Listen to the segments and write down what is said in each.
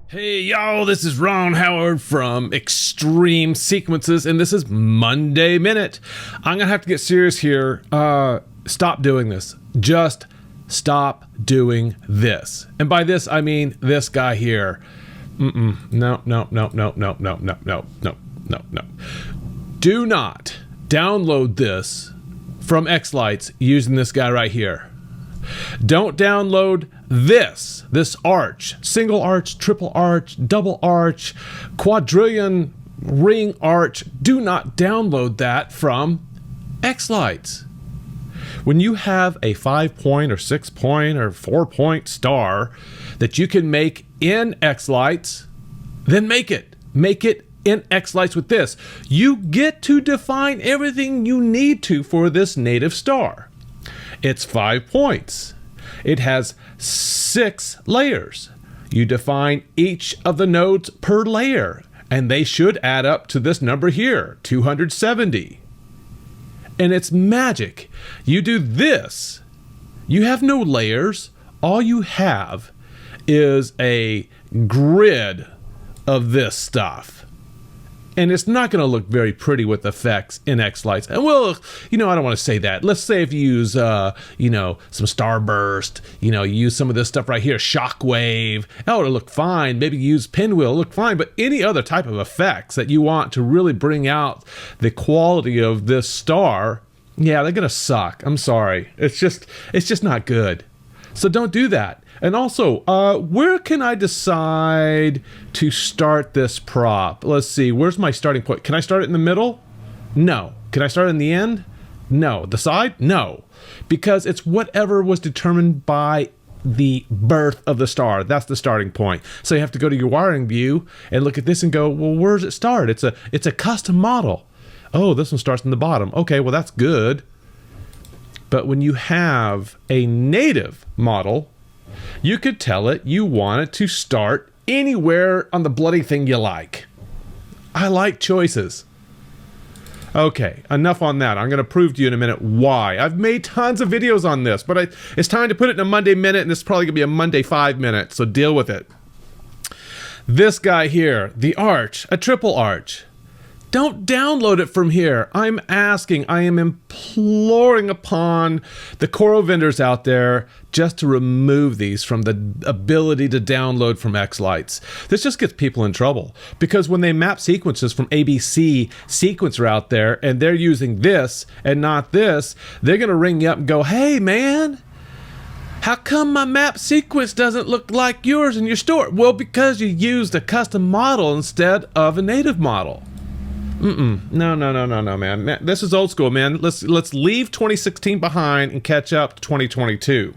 Hey y'all, this is Ron Howard from xTreme Sequences, and this is Monday Minute. I'm gonna have to get serious here. Stop doing this. Just stop doing this. And by this, I mean this guy here. No. Do not download this from xLights using this guy right here. Don't download this arch, single arch, triple arch, double arch, quadrillion ring arch. Do not download that from xLights. When you have a 5-point or 6-point or 4-point star that you can make in xLights, then make it. Make it in xLights with this. You get to define everything you need to for this native star. It's 5 points. It has 6 layers. You define each of the nodes per layer, and they should add up to this number here, 270. And it's magic. You do this. You have no layers. All you have is a grid of this stuff. And it's not going to look very pretty with effects in xLights. And well, I don't want to say that. Let's say if you use, some starburst, you use some of this stuff right here, shockwave, it'll look fine. Maybe use pinwheel, it'll look fine. But any other type of effects that you want to really bring out the quality of this star, yeah, they're going to suck. I'm sorry. It's just not good. So don't do that. And also, where can I decide to start this prop? Let's see, where's my starting point? Can I start it in the middle? No. Can I start it in the end? No. The side? No. Because it's whatever was determined by the birth of the star. That's the starting point. So you have to go to your wiring view and look at this and go, well, where does it start? It's a custom model. Oh, this one starts in the bottom. Okay, well, that's good. But when you have a native model, you could tell it you want it to start anywhere on the bloody thing you like. I like choices. Okay, enough on that. I'm going to prove to you in a minute why. I've made tons of videos on this, but it's time to put it in a Monday Minute, and this is probably going to be a Monday 5 Minute, so deal with it. This guy here, the arch, a triple arch. Don't download it from here. I am imploring upon the Coro vendors out there just to remove these from the ability to download from xLights. This just gets people in trouble because when they map sequences from ABC sequencer out there and they're using this and not this, they're going to ring you up and go, hey man, how come my map sequence doesn't look like yours in your store? Well, because you used a custom model instead of a native model. No, man. This is old school, man. Let's leave 2016 behind and catch up to 2022.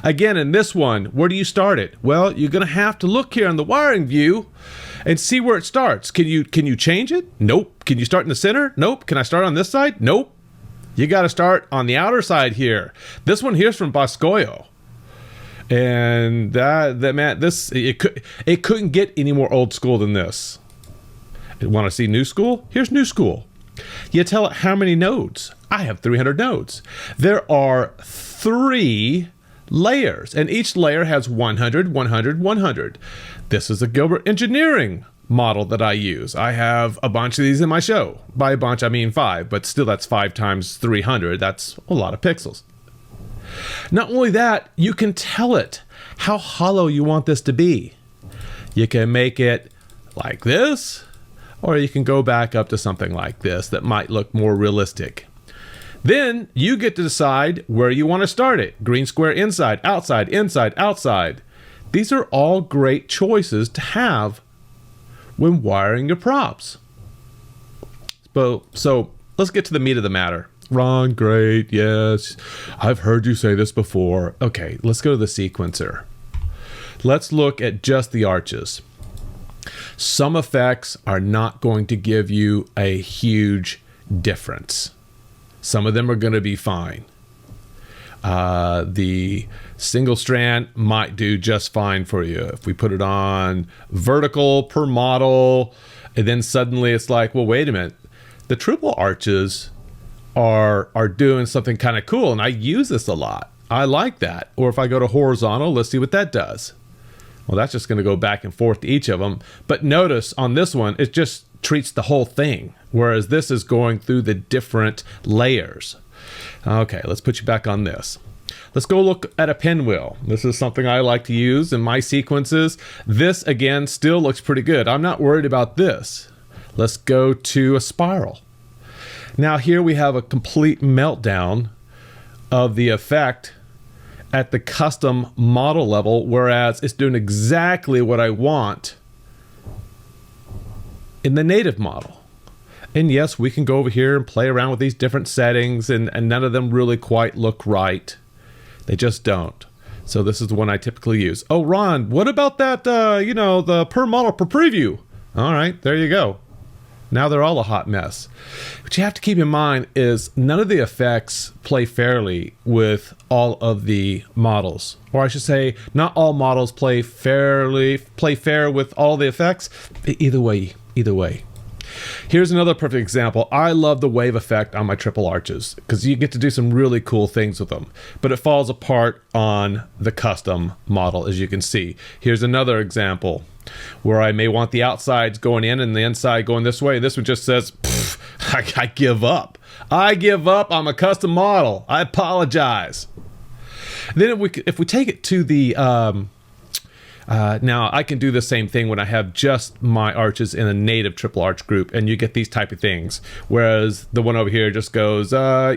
Again, in this one, where do you start it? Well, you're going to have to look here in the wiring view and see where it starts. Can you change it? Nope. Can you start in the center? Nope. Can I start on this side? Nope. You got to start on the outer side here. This one here's from Boscoyo. And that man, it couldn't get any more old school than this. Want to see new school? Here's new school. You tell it how many nodes. I have 300 nodes. There are 3 layers, and each layer has 100, 100, 100. This is a Gilbert Engineering model that I use. I have a bunch of these in my show. By a bunch, I mean 5, but still that's 5 times 300. That's a lot of pixels. Not only that, you can tell it how hollow you want this to be. You can make it like this, or you can go back up to something like this that might look more realistic. Then you get to decide where you want to start it. Green square inside, outside, inside, outside. These are all great choices to have when wiring your props. So let's get to the meat of the matter. Ron, great, yes. I've heard you say this before. Okay, let's go to the sequencer. Let's look at just the arches. Some effects are not going to give you a huge difference. Some of them are going to be fine. The single strand might do just fine for you. If we put it on vertical per model, and then suddenly it's like, well, wait a minute. The triple arches are doing something kind of cool, and I use this a lot. I like that. Or if I go to horizontal, let's see what that does. Well, that's just going to go back and forth to each of them. But notice on this one, it just treats the whole thing, whereas this is going through the different layers. Okay, let's put you back on this. Let's go look at a pinwheel. This is something I like to use in my sequences. This, again, still looks pretty good. I'm not worried about this. Let's go to a spiral. Now here we have a complete meltdown of the effect at the custom model level, whereas it's doing exactly what I want in the native model. And yes, we can go over here and play around with these different settings, and none of them really quite look right. They just don't. So this is the one I typically use. Oh, Ron, what about that, the per model per preview? All right, there you go. Now they're all a hot mess. What you have to keep in mind is none of the effects play fairly with all of the models. Or I should say, not all models play fair with all the effects. Either way. Here's another perfect example. I love the wave effect on my triple arches because you get to do some really cool things with them, but it falls apart on the custom model, as you can see. Here's another example where I may want the outsides going in and the inside going this way. This one just says, I give up. I give up. I'm a custom model. I apologize. Then if we take it to the now I can do the same thing when I have just my arches in a native triple arch group, and you get these type of things. Whereas the one over here just goes, I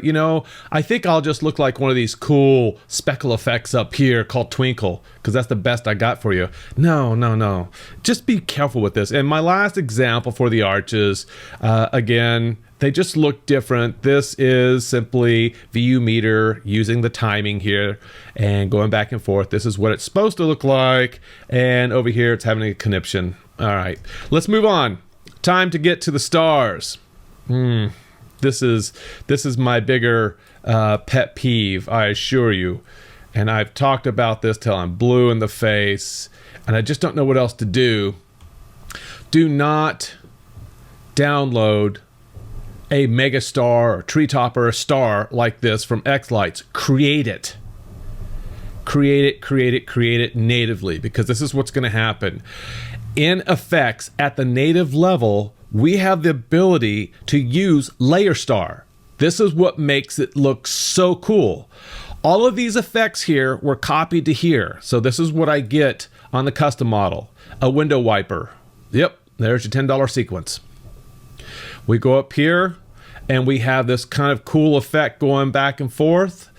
think I'll just look like one of these cool speckle effects up here called Twinkle, because that's the best I got for you. No. Just be careful with this. And my last example for the arches, again, they just look different. This is simply VU meter using the timing here and going back and forth. This is what it's supposed to look like. And over here, it's having a conniption. All right, let's move on. Time to get to the stars. This is my bigger pet peeve, I assure you. And I've talked about this till I'm blue in the face, and I just don't know what else to do. Do not download a mega star or treetop or a star like this from xLights. Create it natively, because this is what's going to happen. In effects at the native level, we have the ability to use layer star. This is what makes it look so cool. All of these effects here were copied to here. So this is what I get on the custom model. A window wiper. Yep, there's your $10 sequence. We go up here and we have this kind of cool effect going back and forth.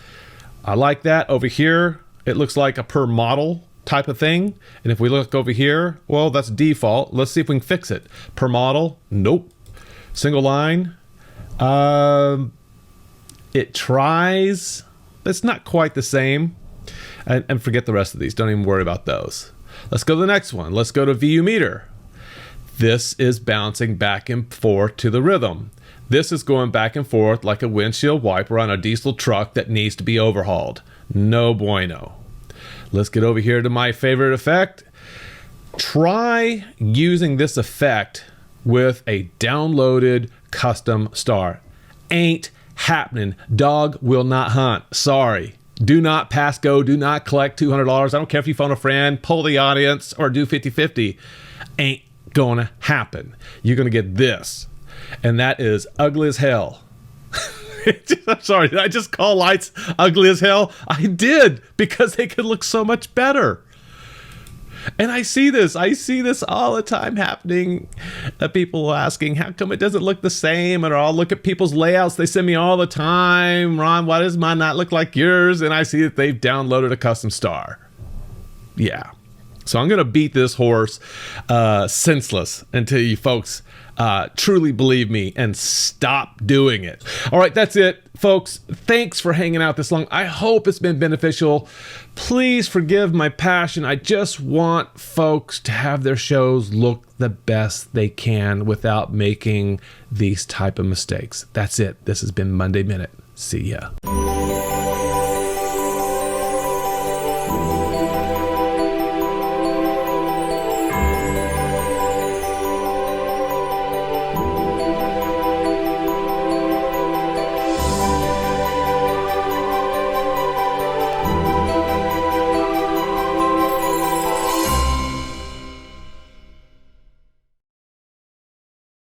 I like that. Over here, it looks like a per model type of thing. And if we look over here, well, that's default. Let's see if we can fix it. Per model, nope. Single line. It tries. It's not quite the same. And forget the rest of these. Don't even worry about those. Let's go to the next one. Let's go to VU meter. This is bouncing back and forth to the rhythm. This is going back and forth like a windshield wiper on a diesel truck that needs to be overhauled. No bueno. Let's get over here to my favorite effect. Try using this effect with a downloaded custom star. Ain't happening. Dog will not hunt. Sorry. Do not pass go. Do not collect $200. I don't care if you phone a friend, poll the audience, or do 50-50. Ain't gonna happen. You're gonna get this. And that is ugly as hell. I'm sorry, did I just call lights ugly as hell? I did, because they could look so much better. And I see this all the time happening. People asking, how come it doesn't look the same? And I'll look at people's layouts they send me all the time. Ron, why does mine not look like yours? And I see that they've downloaded a custom star. Yeah. So I'm going to beat this horse senseless until you folks truly believe me and stop doing it. All right, that's it, folks. Thanks for hanging out this long. I hope it's been beneficial. Please forgive my passion. I just want folks to have their shows look the best they can without making these type of mistakes. That's it. This has been Monday Minute. See ya.